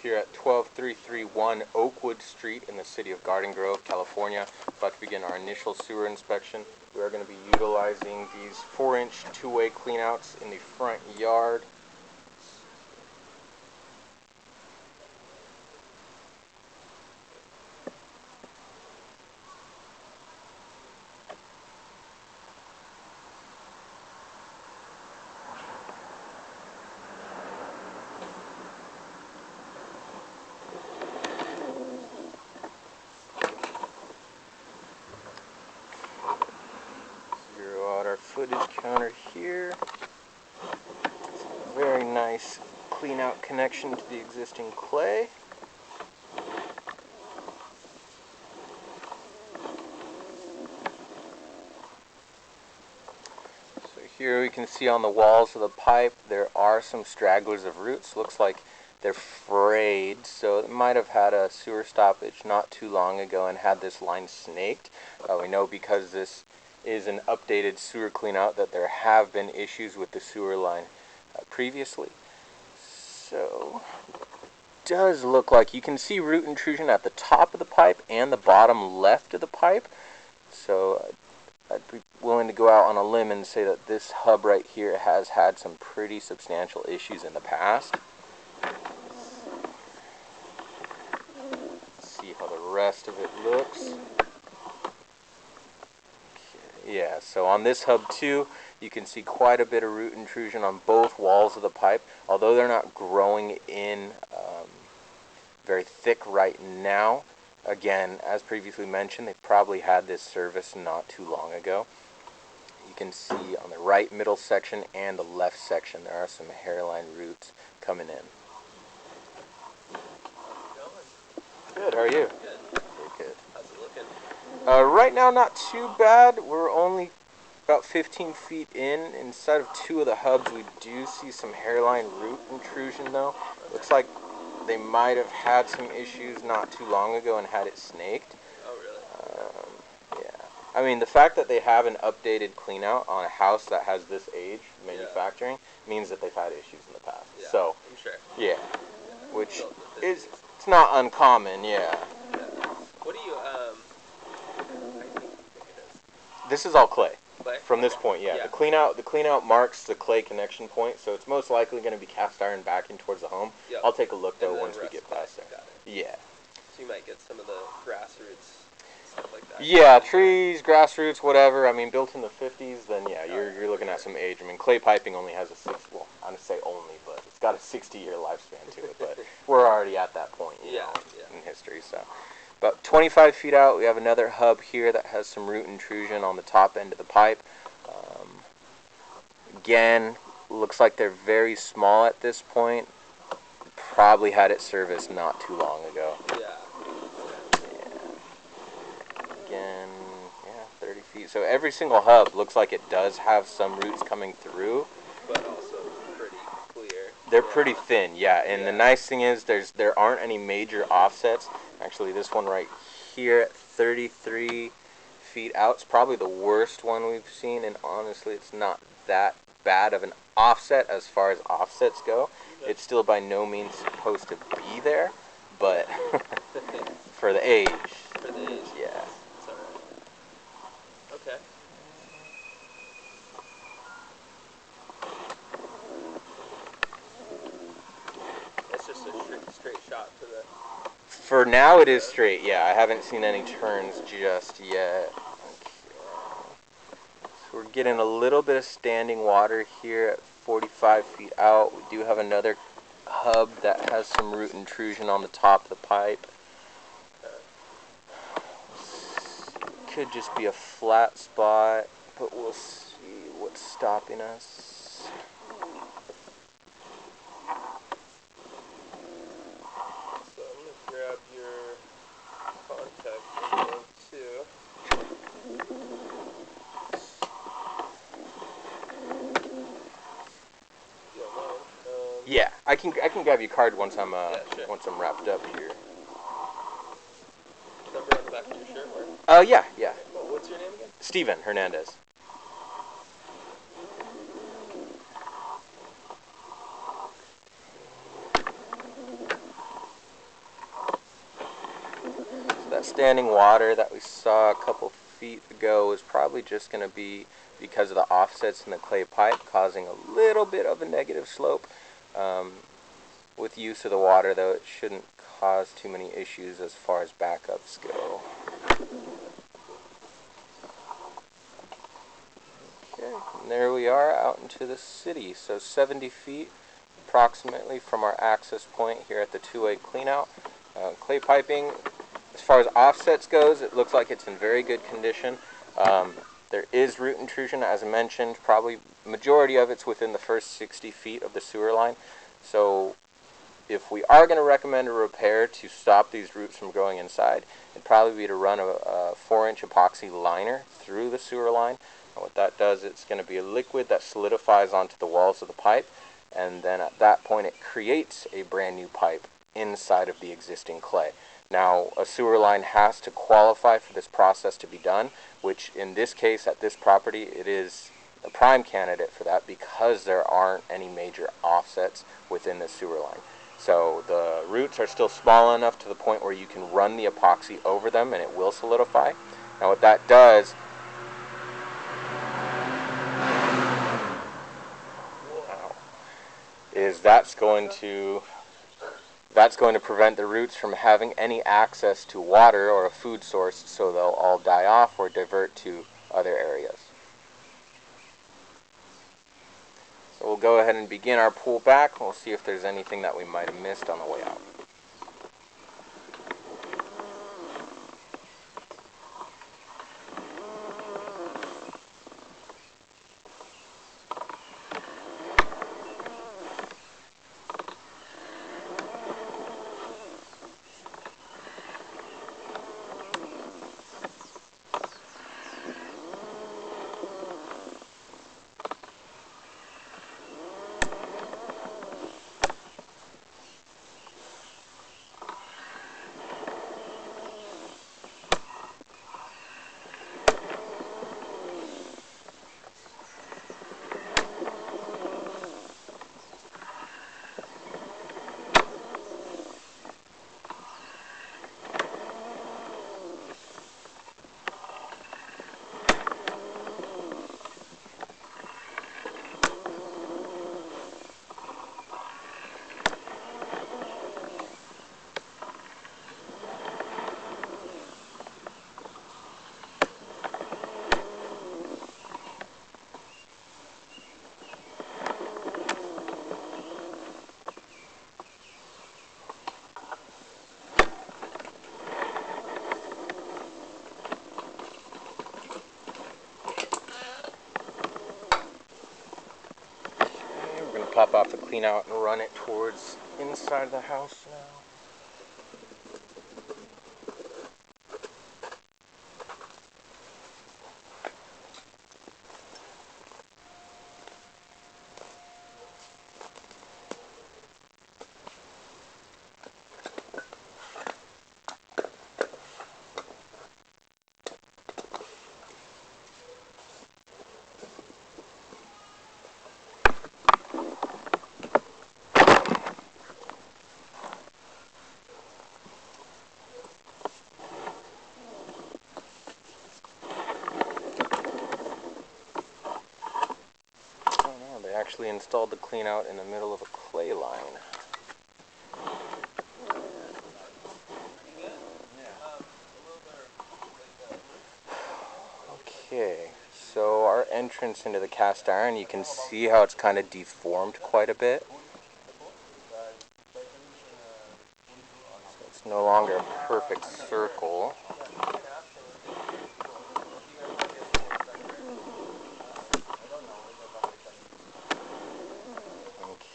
here at 12331 Oakwood Street in the city of Garden Grove, California. About to begin our initial sewer inspection. We are going to be utilizing these 4-inch two-way cleanouts in the front yard. Zero out our footage counter here. Very nice clean out connection to the existing clay. So here we can see on the walls of the pipe there are some stragglers of roots. Looks like they're frayed, so it might have had a sewer stoppage not too long ago and had this line snaked. We know because this is an updated sewer cleanout that there have been issues with the sewer line previously. So does look like you can see root intrusion at the top of the pipe and the bottom left of the pipe. So I'd be willing to go out on a limb and say that this hub right here has had some pretty substantial issues in the past. Let's see how the rest of it looks. Yeah, so on this hub too, you can see quite a bit of root intrusion on both walls of the pipe. Although they're not growing in very thick right now, again, as previously mentioned, they probably had this service not too long ago. You can see on the right middle section and the left section there are some hairline roots coming in. Good, how are you? Good. Very good. How's it looking? Right now, not too bad. We're only about 15 feet in. Inside of two of the hubs, we do see some hairline root intrusion, though. Looks like they might have had some issues not too long ago and had it snaked. Oh, really? Yeah. I mean, the fact that they have an updated cleanout on a house that has this age, manufacturing, means that they've had issues in the past. Yeah, So, I'm sure. yeah. Which is, it's not uncommon, yeah. What do you, how do you think it is? This is all clay. Clay? From this point, yeah. Yeah. The cleanout marks the clay connection point, so it's most likely going to be cast iron backing towards the home. Yep. I'll take a look though And then once we get past there. Got it. Yeah. So you might get some of the grass roots, stuff like that. Yeah, trees, grass roots, whatever. I mean, built in the 50s, then yeah, you're looking at some age. I mean, clay piping only has I'm going to say only, but it's got a 60-year lifespan to it. But we're already at that point, you know, in history. So, about 25 feet out, we have another hub here that has some root intrusion on the top end of the pipe. Again, looks like they're very small at this point. Probably had it serviced not too long ago. Yeah. Again, yeah, 30 feet. So every single hub looks like it does have some roots coming through. But also pretty clear. They're pretty thin, yeah. And the nice thing is there aren't any major offsets. Actually, this one right here at 33 feet out is probably the worst one we've seen. And honestly, it's not that bad of an offset as far as offsets go. It's still by no means supposed to be there, but for the age. For the age. Yeah. It's alright. Okay. It's just a straight shot to the... For now it is straight, yeah. I haven't seen any turns just yet. So we're getting a little bit of standing water here at 45 feet out. We do have another hub that has some root intrusion on the top of the pipe. Could just be a flat spot, but we'll see what's stopping us. So I'm going to grab your contact info too. Yeah, I can grab your card once I'm sure. once I'm wrapped up here. Number on the back of your shirt, or? Yeah. Oh, what's your name again? Steven Hernandez. standing water that we saw a couple feet ago is probably just going to be because of the offsets in the clay pipe causing a little bit of a negative slope. With use of the water, though, it shouldn't cause too many issues as far as backups go. Okay, and there we are out into the city. So 70 feet approximately from our access point here at the two-way cleanout. Clay piping, as far as offsets goes, it looks like it's in very good condition. There is root intrusion, as I mentioned. Probably majority of it's within the first 60 feet of the sewer line. So if we are going to recommend a repair to stop these roots from growing inside, it'd probably be to run a 4-inch epoxy liner through the sewer line. And what that does, it's going to be a liquid that solidifies onto the walls of the pipe, and then at that point it creates a brand new pipe inside of the existing clay. Now, a sewer line has to qualify for this process to be done, which in this case, at this property, it is a prime candidate for that because there aren't any major offsets within the sewer line. So the roots are still small enough to the point where you can run the epoxy over them and it will solidify. Now what that does is that's going to prevent the roots from having any access to water or a food source, so they'll all die off or divert to other areas. So we'll go ahead and begin our pull back. We'll see if there's anything that we might have missed on the way out. Pop off the clean out and run it towards inside the house now. Actually installed the clean out in the middle of a clay line. Okay, so our entrance into the cast iron, you can see how it's kind of deformed quite a bit. So it's no longer a perfect circle.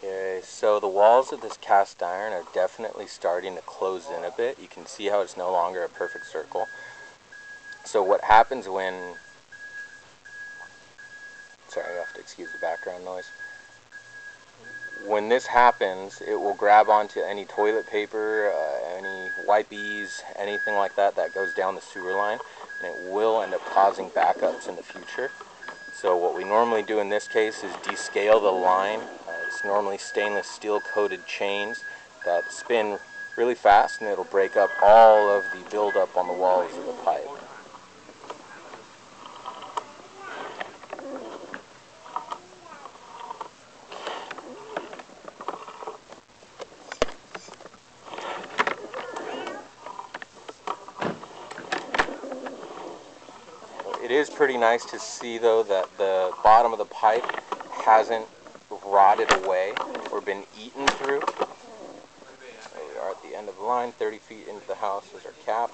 Okay, so the walls of this cast iron are definitely starting to close in a bit. You can see how it's no longer a perfect circle. So what happens when, sorry, you have to excuse the background noise. When this happens, it will grab onto any toilet paper, any wipies, anything like that that goes down the sewer line, and it will end up causing backups in the future. So what we normally do in this case is descale the line. It's normally stainless steel coated chains that spin really fast, and it'll break up all of the buildup on the walls of the pipe. It is pretty nice to see, though, that the bottom of the pipe hasn't rotted away or been eaten through. There we are at the end of the line, 30 feet into the house is our cap.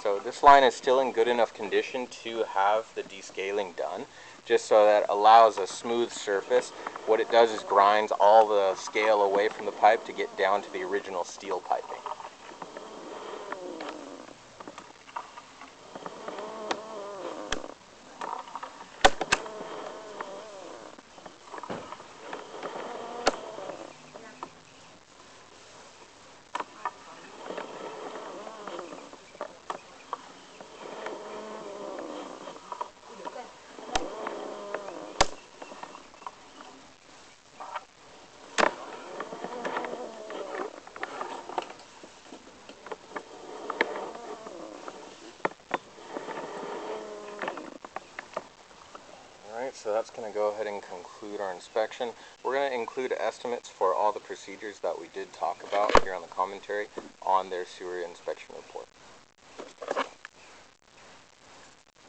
So this line is still in good enough condition to have the descaling done, just so that it allows a smooth surface. What it does is grinds all the scale away from the pipe to get down to the original steel piping. Alright, so that's going to go ahead and conclude our inspection. We're going to include estimates for all the procedures that we did talk about here on the commentary on their sewer inspection report.